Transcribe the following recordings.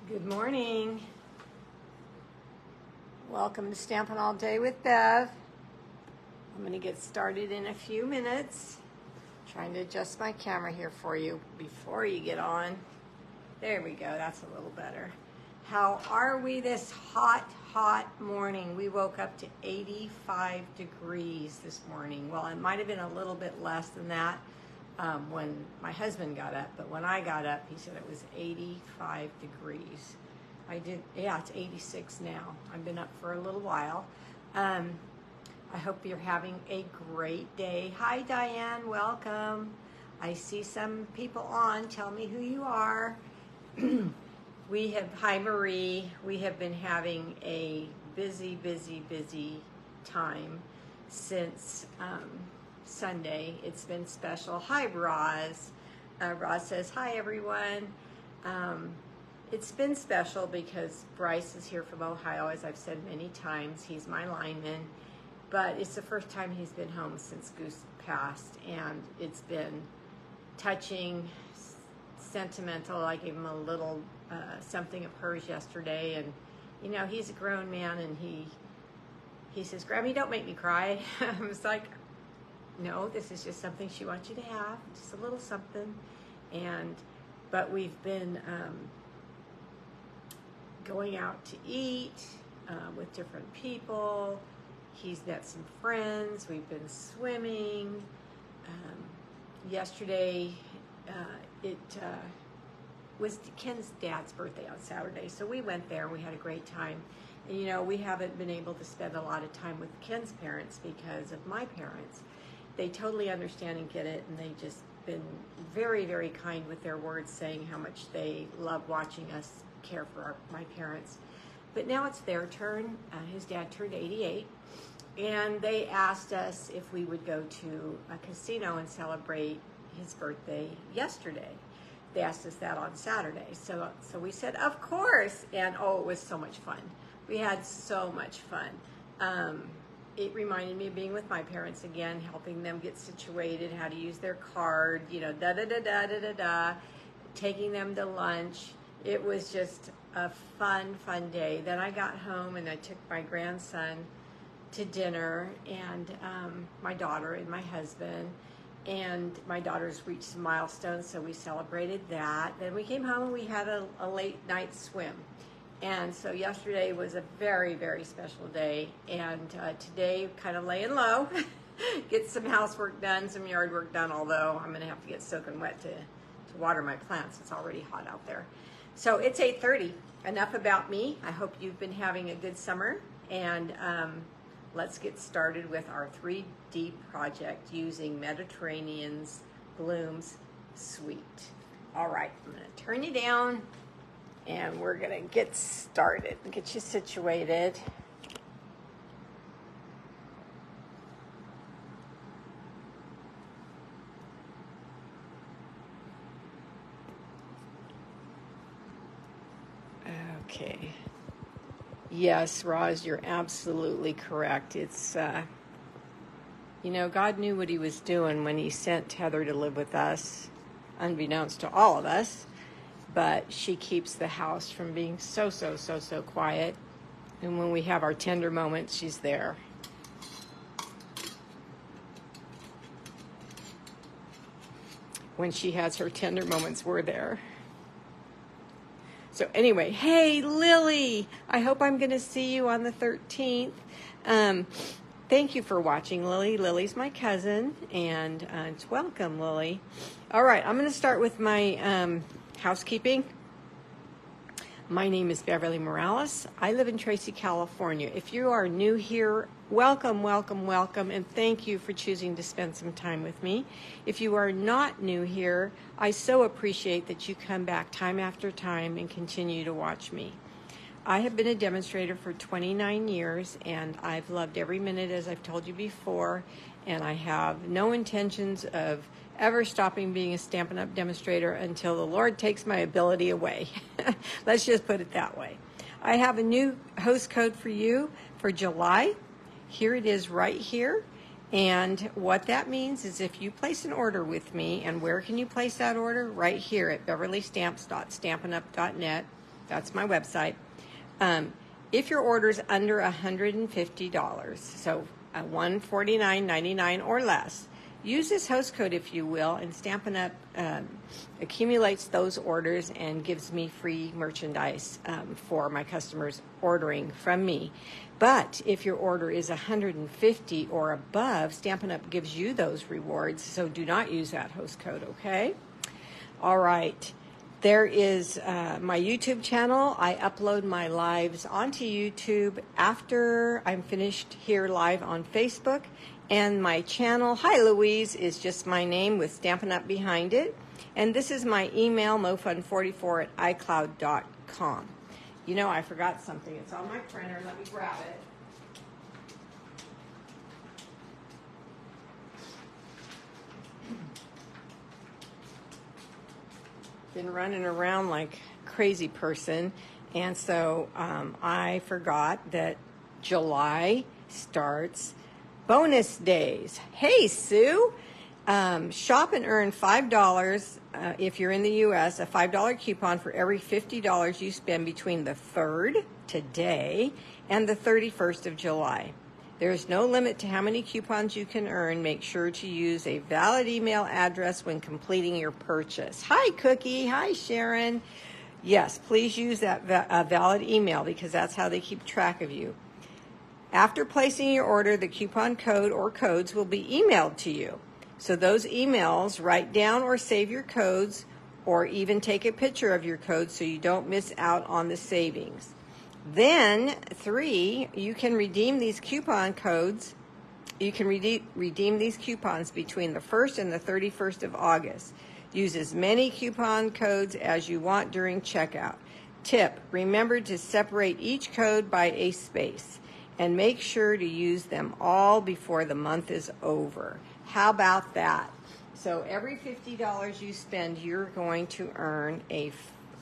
Good morning. Welcome to Stampin' All Day with Bev. I'm going to get started in a few minutes. Trying to adjust my camera here for you before you get on. There we go. That's a little better. How are we this hot morning? We woke up to 85 degrees this morning. Well, it might have been a little bit less than that when my husband got up, but when I got up, he said it was 85 degrees. It's 86 now. I've been up for a little while. I hope you're having a great day. Hi, Diane. Welcome. I see some people on. Tell me who you are. Hi, Marie. We have been having a busy time since Sunday. It's been special. Hi, Roz. Roz says, hi, everyone. It's been special because Bryce is here from Ohio, as I've said many times. He's my lineman, but it's the first time he's been home since Goose passed, and it's been touching, sentimental. I gave him a little something of hers yesterday, and you know, he's a grown man, and he says, Grammy, don't make me cry. I was like, no, this is just something she wants you to have, just a little something. But we've been going out to eat with different people. He's met some friends. We've been swimming. Yesterday, it was Ken's dad's birthday on Saturday, so we went there. We had a great time. And you know, we haven't been able to spend a lot of time with Ken's parents because of my parents. They totally understand and get it, and they just been very kind with their words, saying how much they love watching us care for my parents. But now it's their turn. His dad turned 88, and they asked us if we would go to a casino and celebrate his birthday yesterday. They asked us that on Saturday, so we said, of course. And oh, it was so much fun. We had so much fun. It reminded me of being with my parents again, helping them get situated, how to use their card, you know, taking them to lunch. It was just a fun day. Then I got home and I took my grandson to dinner, and my daughter and my husband, and my daughter's reached a milestone, so we celebrated that. Then we came home and we had a late night swim. And so yesterday was a very special day, and today kind of laying low, get some housework done, some yard work done, although I'm going to have to get soaking wet to water my plants. It's already hot out there. So it's 8:30. Enough about me. I hope you've been having a good summer, and let's get started with our 3D project using Mediterranean's Blooms Suite. All right, I'm going to turn you down, and we're going to get started, get you situated. Okay. Yes, Roz, you're absolutely correct. It's, you know, God knew what he was doing when he sent Heather to live with us, unbeknownst to all of us. But she keeps the house from being so quiet. And when we have our tender moments, she's there. When she has her tender moments, we're there. So anyway, hey, Lily, I hope I'm going to see you on the 13th. Thank you for watching, Lily. Lily's my cousin, and it's welcome, Lily. All right, I'm going to start with my housekeeping. My name is Beverlee Morales. I live in Tracy, California. If you are new here, welcome, and thank you for choosing to spend some time with me. If you are not new here, I so appreciate that you come back time after time and continue to watch me. I have been a demonstrator for 29 years, and I've loved every minute, as I've told you before, and I have no intentions of ever stopping being a Stampin' Up! Demonstrator until the Lord takes my ability away. Let's just put it that way. I have a new host code for you for July. Here it is right here. And what that means is if you place an order with me, and where can you place that order? Right here at beverleystamps.stampinup.net. That's my website. If your order's under $150, so $149.99 or less, use this host code, if you will, and Stampin' Up! Accumulates those orders and gives me free merchandise for my customers ordering from me. But if your order is $150 or above, Stampin' Up! Gives you those rewards, so do not use that host code, okay? All right. There is my YouTube channel. I upload my lives onto YouTube after I'm finished here live on Facebook. And my channel, Hi Louise, is just my name with Stampin' Up! Behind it. And this is my email, mofun44@icloud.com. You know, I forgot something. It's on my printer. Let me grab it. Been running around like a crazy person, and so I forgot that July starts bonus days. Hey, Sue, shop and earn $5 if you're in the U.S., a $5 coupon for every $50 you spend between the 3rd, today, and the 31st of July. There is no limit to how many coupons you can earn. Make sure to use a valid email address when completing your purchase. Hi, Cookie. Hi, Sharon. Yes, please use that valid email because that's how they keep track of you. After placing your order, the coupon code or codes will be emailed to you. So those emails, write down or save your codes or even take a picture of your codes so you don't miss out on the savings. Then, 3, you can redeem these coupon codes. You can redeem these coupons between the 1st and the 31st of August. Use as many coupon codes as you want during checkout. Tip, remember to separate each code by a space and make sure to use them all before the month is over. How about that? So every $50 you spend, you're going to earn a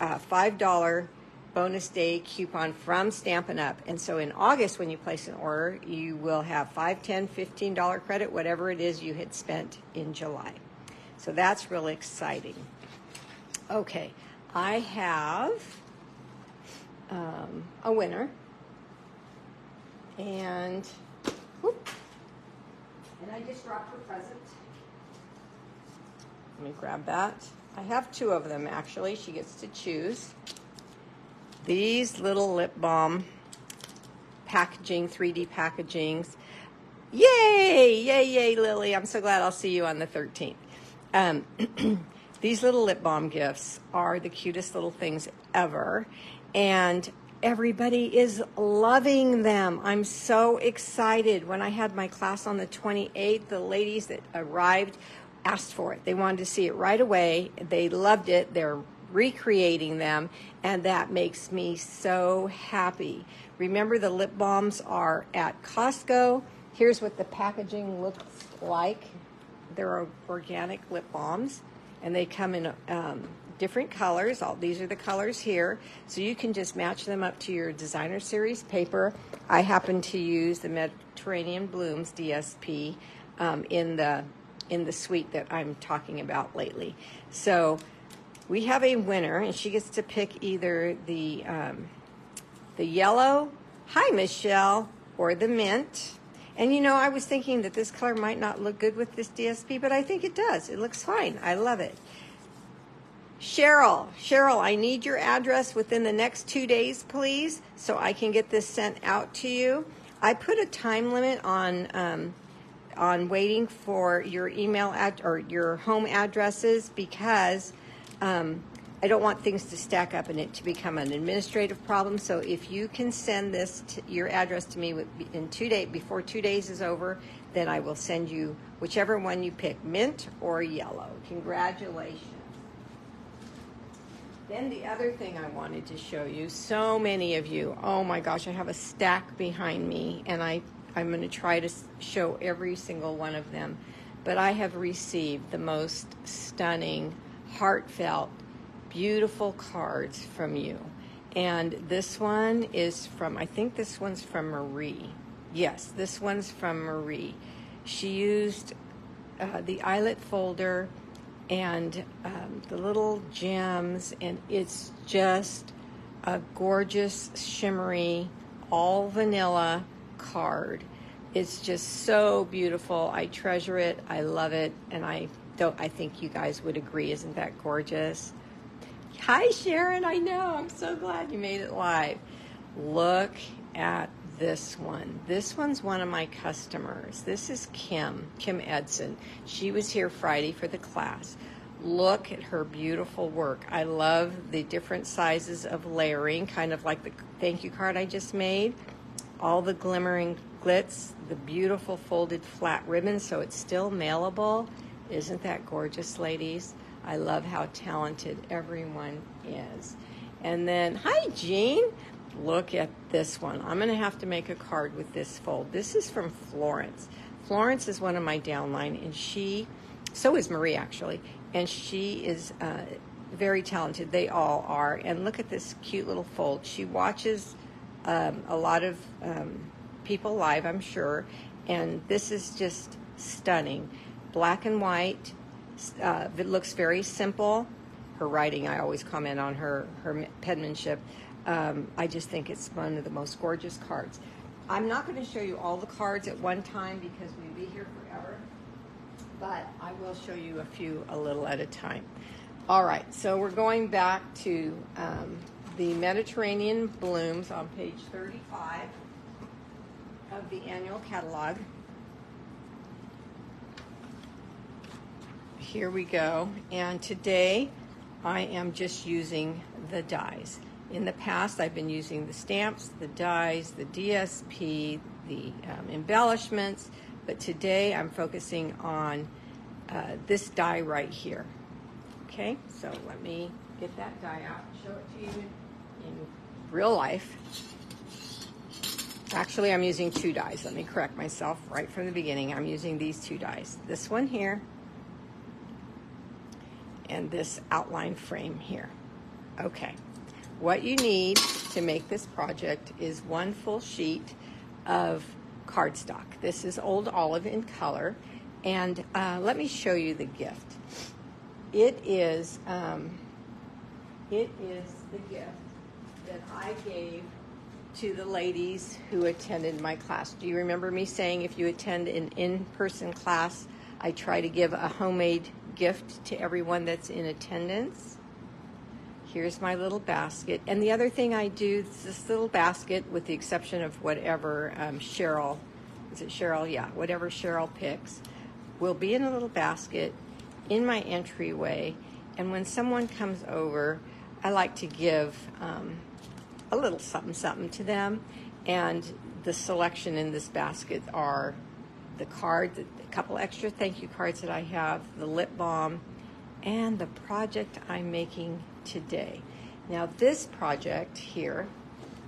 $5 bonus day coupon from Stampin' Up! And so in August, when you place an order, you will have $5, $10, $15 credit, whatever it is you had spent in July. So that's really exciting. Okay, I have a winner. And I just dropped her present. Let me grab that. I have 2 of them, actually. She gets to choose. These little lip balm packaging, 3D packagings. Yay! Yay, yay, Lily. I'm so glad I'll see you on the 13th. These little lip balm gifts are the cutest little things ever. And everybody is loving them. I'm so excited. When I had my class on the 28th, the ladies that arrived asked for it. They wanted to see it right away. They loved it. They're recreating them, and that makes me so happy. Remember, the lip balms are at Costco. Here's what the packaging looks like. They're organic lip balms, and they come in different colors. These are the colors here, so you can just match them up to your designer series paper. I happen to use the Mediterranean Blooms DSP in the suite that I'm talking about lately. So we have a winner, and she gets to pick either the yellow, hi Michelle, or the mint. And you know, I was thinking that this color might not look good with this DSP, but I think it does. It looks fine. I love it. Cheryl, I need your address within the next 2 days, please, so I can get this sent out to you. I put a time limit on waiting for your email or your home addresses because I don't want things to stack up and it to become an administrative problem. So if you can send your address to me in 2 days, before 2 days is over, then I will send you whichever one you pick, mint or yellow. Congratulations. Then the other thing I wanted to show you, so many of you, oh my gosh, I have a stack behind me, and I'm going to try to show every single one of them. But I have received the most stunning, heartfelt, beautiful cards from you. And this one is from, I think this one's from Marie. Yes, this one's from Marie. She used the eyelet folder and the little gems, and it's just a gorgeous, shimmery, all vanilla card. It's just so beautiful. I treasure it. I love it. And I think you guys would agree. Isn't that gorgeous? Hi, Sharon. I know. I'm so glad you made it live. Look at this one. This one's one of my customers. This is Kim Edson. She was here Friday for the class. Look at her beautiful work. I love the different sizes of layering, kind of like the thank you card I just made. All the glimmering glitz, the beautiful folded flat ribbon, so it's still mailable. Isn't that gorgeous, ladies? I love how talented everyone is. And then, hi, Jean. Look at this one. I'm going to have to make a card with this fold. This is from Florence. Florence is one of my downline, and so is Marie, actually, and she is very talented. They all are. And look at this cute little fold. She watches a lot of people live, I'm sure, and this is just stunning. Black and white. It looks very simple. Her writing, I always comment on her penmanship. I just think it's one of the most gorgeous cards. I'm not going to show you all the cards at one time because we'd be here forever, but I will show you a little at a time. All right, so we're going back to the Mediterranean Blooms on page 35 of the annual catalog. Here we go, and today I am just using the dies. In the past, I've been using the stamps, the dies, the DSP, the embellishments, but today I'm focusing on this die right here. Okay, so let me get that die out and show it to you in real life. Actually, I'm using two dies. Let me correct myself right from the beginning. I'm using these two dies. This one here and this outline frame here. Okay. What you need to make this project is one full sheet of cardstock. This is Old Olive in color, and let me show you the gift. It is the gift that I gave to the ladies who attended my class. Do you remember me saying if you attend an in-person class, I try to give a homemade gift to everyone that's in attendance? Here's my little basket. And the other thing I do is this little basket, with the exception of whatever Cheryl, is it Cheryl? Yeah, whatever Cheryl picks, will be in a little basket in my entryway. And when someone comes over, I like to give a little something to them. And the selection in this basket are the cards, a couple extra thank you cards that I have, the lip balm, and the project I'm making today. Now this project here,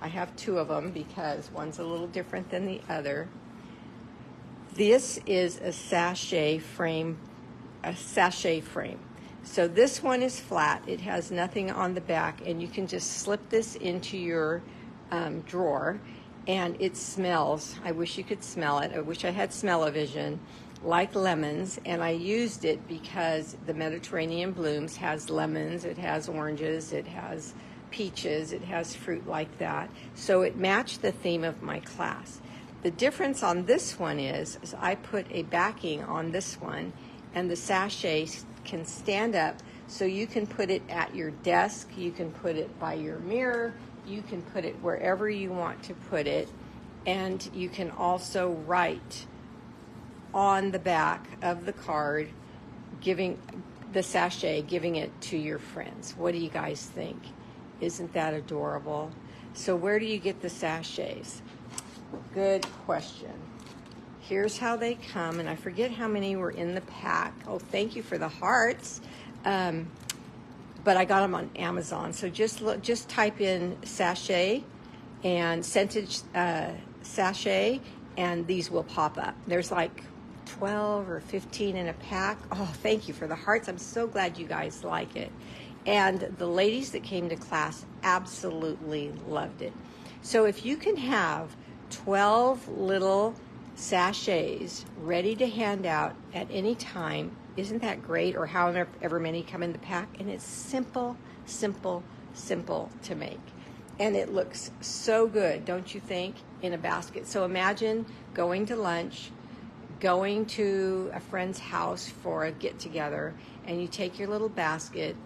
I have two of them because one's a little different than the other. This is a sachet frame. So this one is flat. It has nothing on the back, and you can just slip this into your drawer, and it smells. I wish you could smell it. I wish I had smell-o-vision, like lemons, and I used it because the Mediterranean Blooms has lemons, it has oranges, it has peaches, it has fruit like that. So it matched the theme of my class. The difference on this one is I put a backing on this one, and the sachet can stand up, so you can put it at your desk, you can put it by your mirror, you can put it wherever you want to put it, and you can also write on the back of the card, giving the sachet, giving it to your friends. What do you guys think? Isn't that adorable? So where do you get the sachets? Good question. Here's how they come, and I forget how many were in the pack. Oh, thank you for the hearts. But I got them on Amazon. So just type in sachet and scented sachet, and these will pop up. There's like 12 or 15 in a pack. Oh, thank you for the hearts. I'm so glad you guys like it. And the ladies that came to class absolutely loved it. So if you can have 12 little sachets ready to hand out at any time, isn't that great? Or however many come in the pack. And it's simple, simple, simple to make. And it looks so good, don't you think, in a basket? So imagine going to lunch, going to a friend's house for a get-together, and you take your little basket,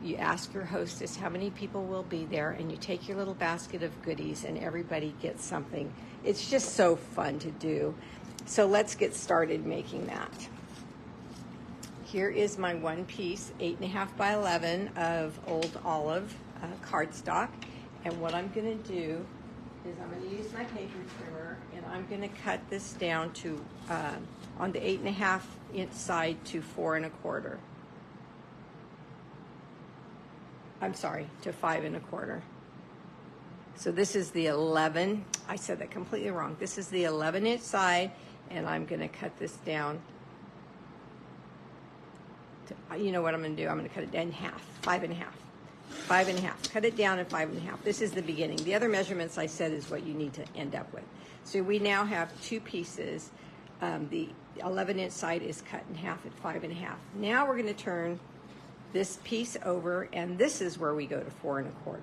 you ask your hostess how many people will be there, and you take your little basket of goodies, and everybody gets something. It's just so fun to do. So let's get started making that. Here is my one piece, 8.5 by 11 of Old Olive cardstock. And what I'm going to do is I'm going to use my paper trimmer, and I'm going to cut this down to, on the 8.5 inch side to 4 1/4. I'm sorry, to 5 1/4. So this is the 11, I said that completely wrong. This is the 11 inch side, and I'm going to cut this down. You know what I'm going to do? I'm going to cut it in half, 5 1/2. 5 1/2. Cut it down in 5 1/2. This is the beginning. The other measurements I said is what you need to end up with. So we now have 2 pieces. The 11 inch side is cut in half at 5 1/2. Now we're going to turn this piece over, and this is where we go to 4 1/4.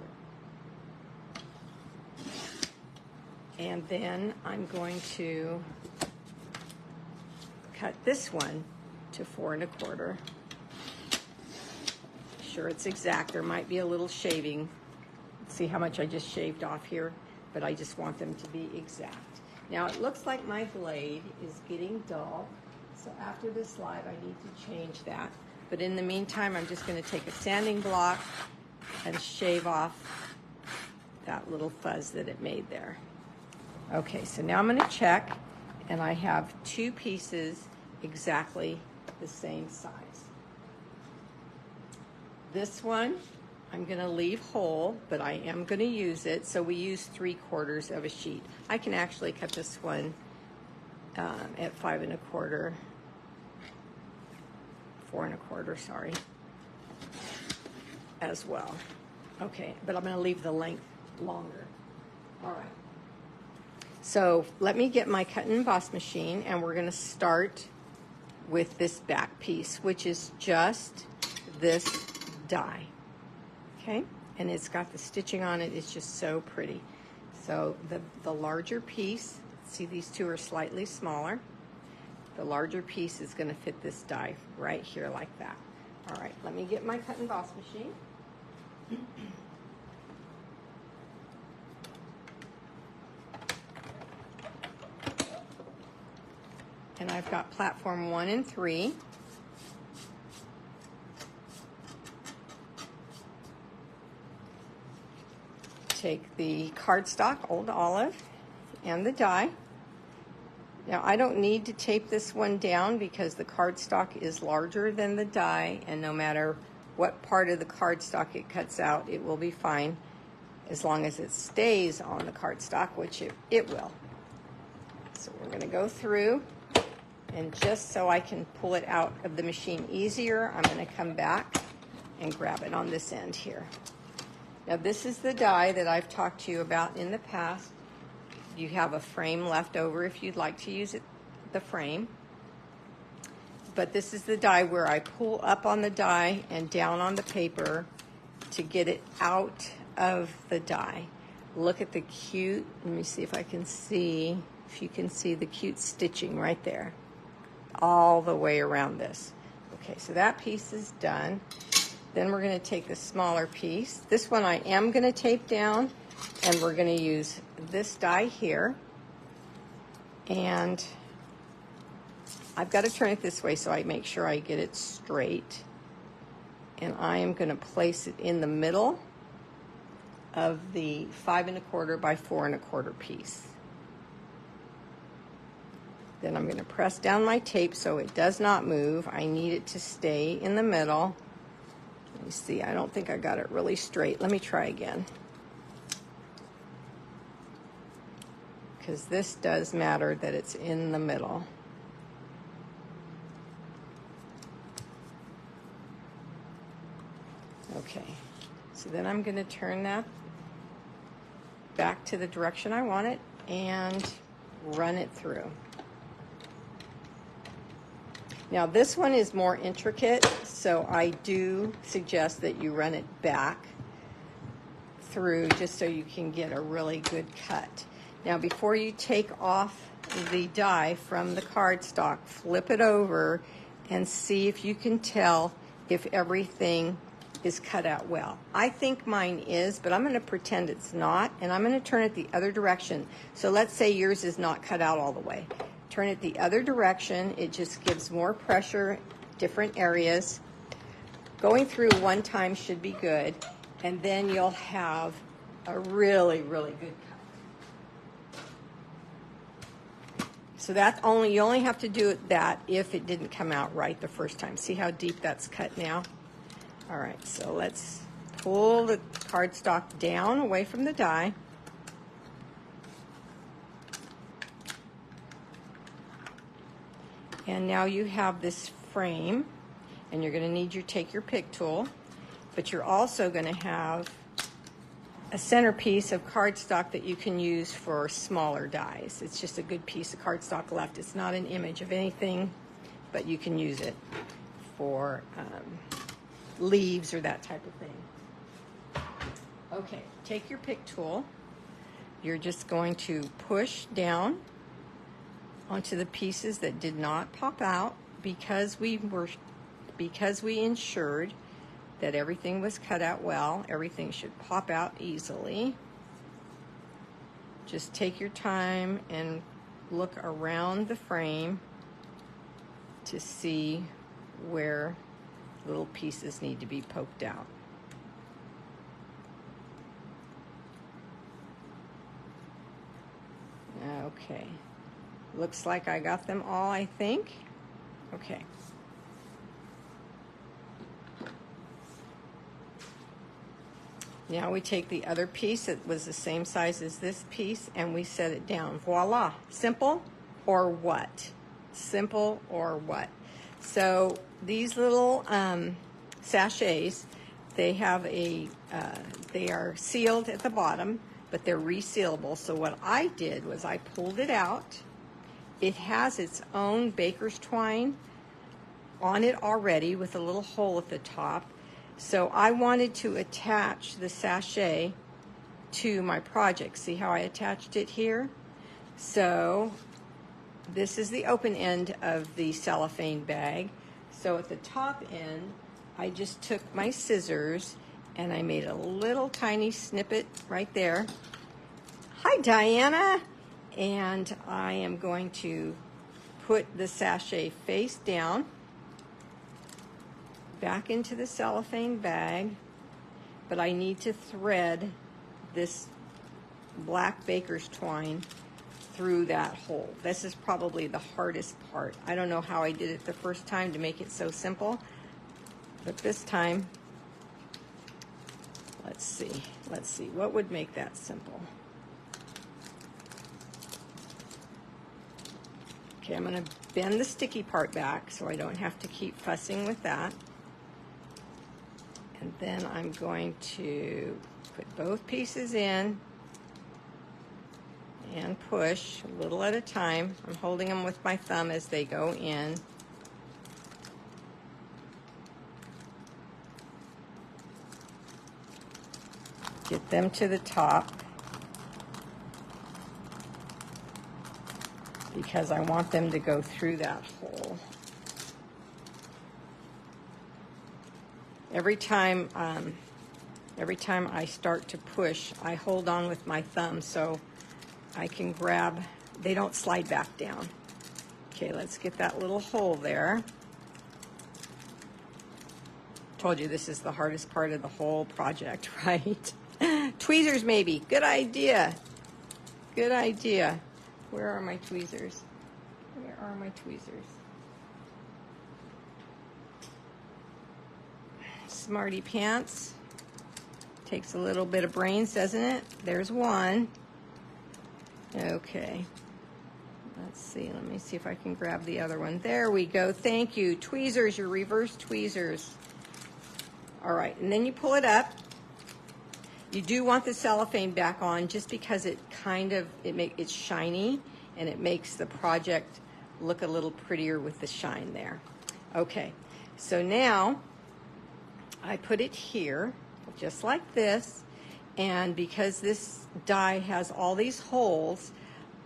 And then I'm going to cut this one to 4 1/4. Sure it's exact. There might be a little shaving. See how much I just shaved off here, but I just want them to be exact. Now it looks like my blade is getting dull, so after this live I need to change that. But in the meantime, I'm just going to take a sanding block and shave off that little fuzz that it made there. Okay, so now I'm going to check, and I have 2 pieces exactly the same size. This one I'm going to leave whole, but I am going to use it. So we use 3/4 of a sheet. I can actually cut this one at 5 1/4, 4 1/4, sorry, as well. Okay, but I'm going to leave the length longer. All right. So let me get my cut and emboss machine, and we're going to start with this back piece, which is just this die. Okay, and it's got the stitching on it. It's just so pretty. So the larger piece, see these 2 are slightly smaller. The larger piece is going to fit this die right here like that. All right, let me get my cut and emboss machine. And I've got platform 1 and 3. Take the cardstock, Old Olive, and the die. Now I don't need to tape this one down because the cardstock is larger than the die, and no matter what part of the cardstock it cuts out, it will be fine as long as it stays on the cardstock, which it will. So we're going to go through, and just so I can pull it out of the machine easier, I'm going to come back and grab it on this end here. Now this is the die that I've talked to you about in the past. You have a frame left over if you'd like to use it, the frame. But this is the die where I pull up on the die and down on the paper to get it out of the die. Look at the cute, let me see if I can see, if you can see the cute stitching right there, all the way around this. Okay, so that piece is done. Then we're going to take the smaller piece. This one I am going to tape down, and we're going to use this die here. And I've got to turn it this way so I make sure I get it straight. And I am going to place it in the middle of the 5 1/4 by 4 1/4 piece. Then I'm going to press down my tape so it does not move. I need it to stay in the middle. Let me see, I don't think I got it really straight. Let me try again. Because this does matter that it's in the middle. Okay, so then I'm going to turn that back to the direction I want it and run it through. Now this one is more intricate, so I do suggest that you run it back through just so you can get a really good cut. Now, before you take off the die from the cardstock, flip it over and see if you can tell if everything is cut out well. I think mine is, but I'm going to pretend it's not, and I'm going to turn it the other direction. So let's say yours is not cut out all the way. Turn it the other direction. It just gives more pressure, different areas. Going through one time should be good, and then you'll have a really, really good cut. So that you only have to do that if it didn't come out right the first time. See how deep that's cut now? All right, so let's pull the cardstock down away from the die. And now you have this frame, and you're going to take your pick tool, but you're also going to have a centerpiece of cardstock that you can use for smaller dies. It's just a good piece of cardstock left. It's not an image of anything, but you can use it for leaves or that type of thing. Okay, take your pick tool. You're just going to push down onto the pieces that did not pop out because we ensured that everything was cut out well. Everything should pop out easily. Just take your time and look around the frame to see where little pieces need to be poked out. Okay, looks like I got them all, I think. Okay. Now we take the other piece that was the same size as this piece and we set it down. Voila. Simple or what? Simple or what? So these little sachets, they have they are sealed at the bottom, but they're resealable. So what I did was I pulled it out. It has its own baker's twine on it already with a little hole at the top. So I wanted to attach the sachet to my project. See how I attached it here? So this is the open end of the cellophane bag. So at the top end, I just took my scissors and I made a little tiny snippet right there. Hi, Diana. And I am going to put the sachet face down back into the cellophane bag, but I need to thread this black baker's twine through that hole. This is probably the hardest part. I don't know how I did it the first time to make it so simple, but this time, let's see, what would make that simple? Okay, I'm going to bend the sticky part back so I don't have to keep fussing with that. And then I'm going to put both pieces in and push a little at a time. I'm holding them with my thumb as they go in. Get them to the top because I want them to go through that hole. Every time I start to push, I hold on with my thumb so I can grab, they don't slide back down. Okay, let's get that little hole there. Told you this is the hardest part of the whole project, right? Tweezers maybe, good idea. Good idea. Where are my tweezers? Where are my tweezers? Smarty pants. Takes a little bit of brains, doesn't it? There's one. Okay. Let's see. Let me see if I can grab the other one. There we go. Thank you. Tweezers, your reverse tweezers. All right. And then you pull it up. You do want the cellophane back on just because it kind of, it's shiny and it makes the project look a little prettier with the shine there. Okay. So now I put it here, just like this, And because this die has all these holes,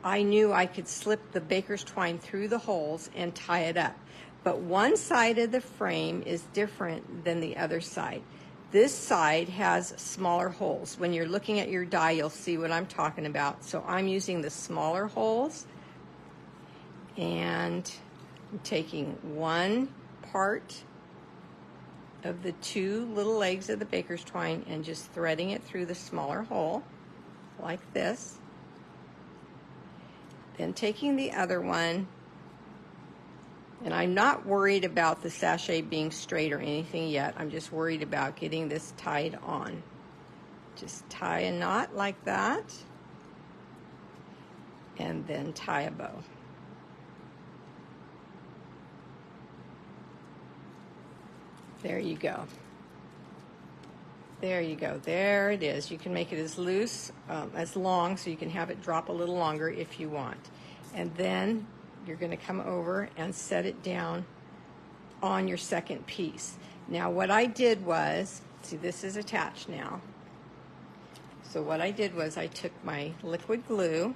I knew I could slip the baker's twine through the holes and tie it up. But one side of the frame is different than the other side. This side has smaller holes. When you're looking at your die, you'll see what I'm talking about. So I'm using the smaller holes, and I'm taking one part of the two little legs of the baker's twine and just threading it through the smaller hole, like this. Then taking the other one, and I'm not worried about the sachet being straight or anything yet. I'm just worried about getting this tied on. Just tie a knot like that, and then tie a bow. There you go. There you go. There it is. You can make it as loose, as long, so you can have it drop a little longer if you want. And then you're going to come over and set it down on your second piece. Now what I did was, see, this is attached now. So what I did was I took my liquid glue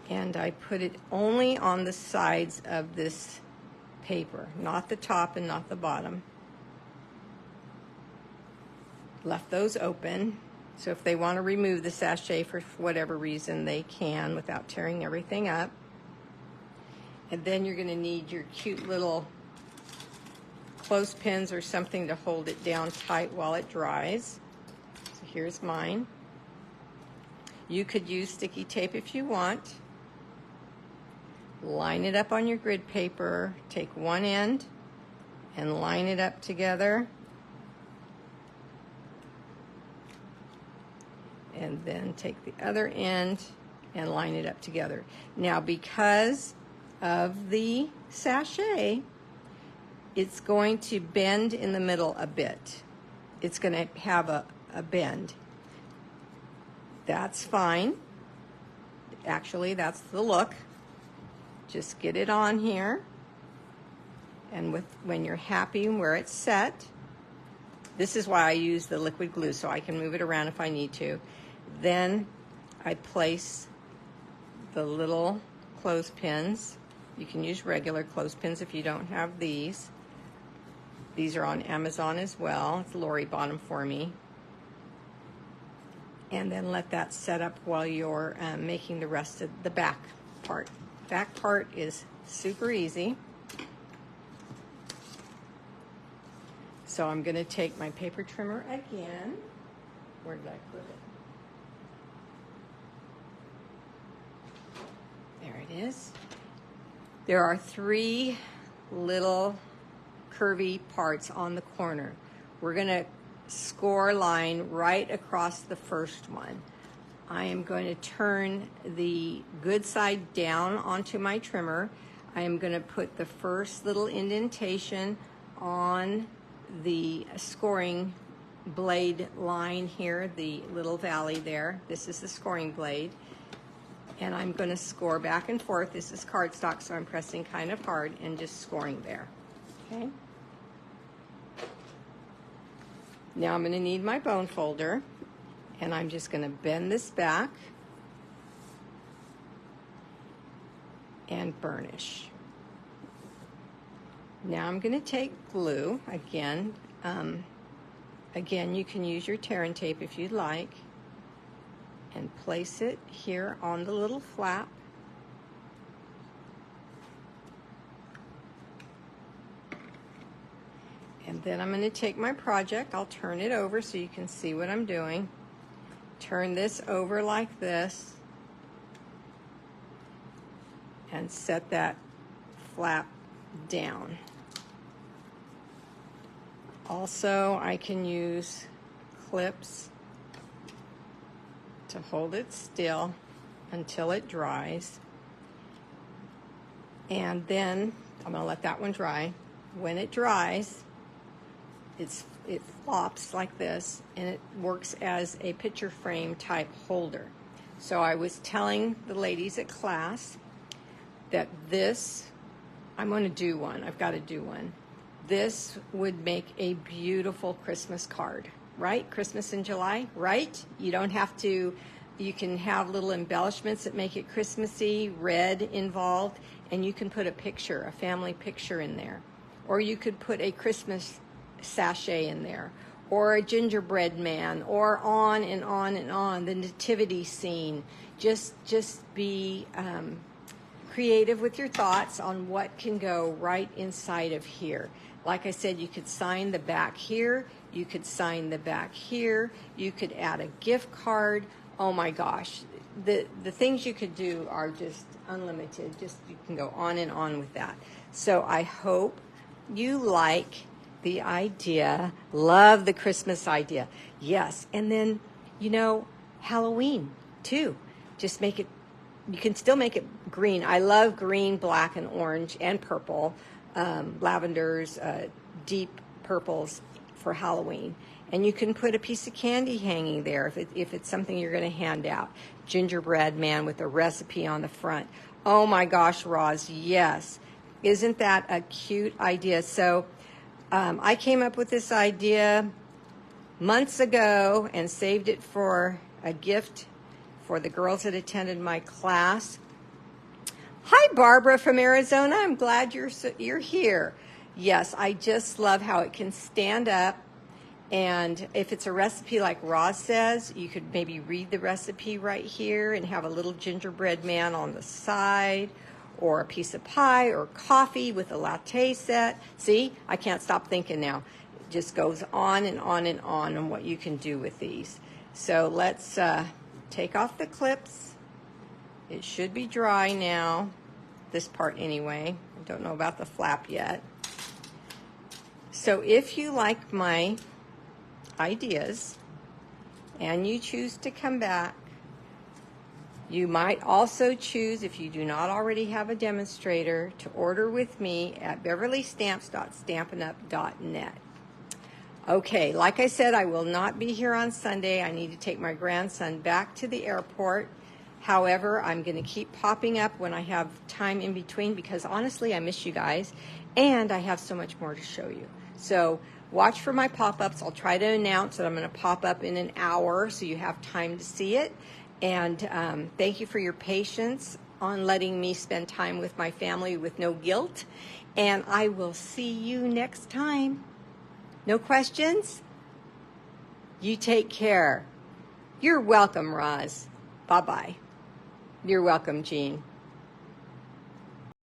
and I put it only on the sides of this paper, not the top and not the bottom. Left those open, so if they want to remove the sachet for whatever reason, they can without tearing everything up. And then you're going to need your cute little clothespins or something to hold it down tight while it dries. So here's mine. You could use sticky tape if you want. Line it up on your grid paper, take one end and line it up together, and then take the other end and line it up together. Now, because of the sachet, it's going to bend in the middle a bit. It's going to have a bend. That's fine. Actually, that's the look. Just get it on here, and when you're happy where it's set, this is why I use the liquid glue, so I can move it around if I need to. Then I place the little clothespins. You can use regular clothespins if you don't have these. These are on Amazon as well. Lori bought them for me. And then let that set up while you're making the rest of the back part. Back part is super easy. So I'm going to take my paper trimmer again. Where did I put it? There it is. There are 3 little curvy parts on the corner. We're going to score a line right across the first one. I am going to turn the good side down onto my trimmer. I am going to put the first little indentation on the scoring blade line here, the little valley there. This is the scoring blade. And I'm going to score back and forth. This is cardstock, so I'm pressing kind of hard and just scoring there. Okay. Now I'm going to need my bone folder. And I'm just going to bend this back and burnish. Now I'm going to take glue again. Again, you can use your tear and tape if you'd like, and place it here on the little flap. And then I'm going to take my project. I'll turn it over so you can see what I'm doing. Turn this over like this and set that flap down. Also, I can use clips to hold it still until it dries. And then I'm going to let that one dry. When it dries, it flops like this, and it works as a picture frame type holder. So I was telling the ladies at class that this, I'm going to do one. I've got to do one. this would make a beautiful Christmas card, right? Christmas in July, right? You don't have to, you can have little embellishments that make it Christmassy, red involved, and you can put a picture, a family picture in there. Or you could put a Christmas sachet in there, or a gingerbread man, or on and on and on, the nativity scene. Just be creative with your thoughts on what can go right inside of here. Like I said, you could sign the back here, you could sign the back here, you could add a gift card. Oh my gosh, the things you could do are just unlimited. Just, you can go on and on with that. So I hope you like the idea. Love the Christmas idea. Yes, and then, you know, Halloween too. Just make it, you can still make it green. I love green, black, and orange, and purple, lavenders, deep purples for Halloween. And you can put a piece of candy hanging there if it's something you're going to hand out. Gingerbread man with a recipe on the front. Oh my gosh, Roz, yes. Isn't that a cute idea? So I came up with this idea months ago and saved it for a gift for the girls that attended my class. Hi, Barbara from Arizona. I'm glad you're here. Yes, I just love how it can stand up. And if it's a recipe like Roz says, you could maybe read the recipe right here and have a little gingerbread man on the side, or a piece of pie or coffee with a latte set. See, I can't stop thinking now. It just goes on and on and on what you can do with these. So let's take off the clips. It should be dry now, this part anyway. I don't know about the flap yet. So if you like my ideas and you choose to come back, you might also choose, if you do not already have a demonstrator, to order with me at beverleystamps.stampinup.net. Okay, like I said, I will not be here on Sunday. I need to take my grandson back to the airport. However, I'm going to keep popping up when I have time in between, because honestly, I miss you guys, and I have so much more to show you. So watch for my pop-ups. I'll try to announce that I'm going to pop up in an hour so you have time to see it. And thank you for your patience on letting me spend time with my family with no guilt. And I will see you next time. No questions? You take care. You're welcome, Roz. Bye-bye. You're welcome, Jean.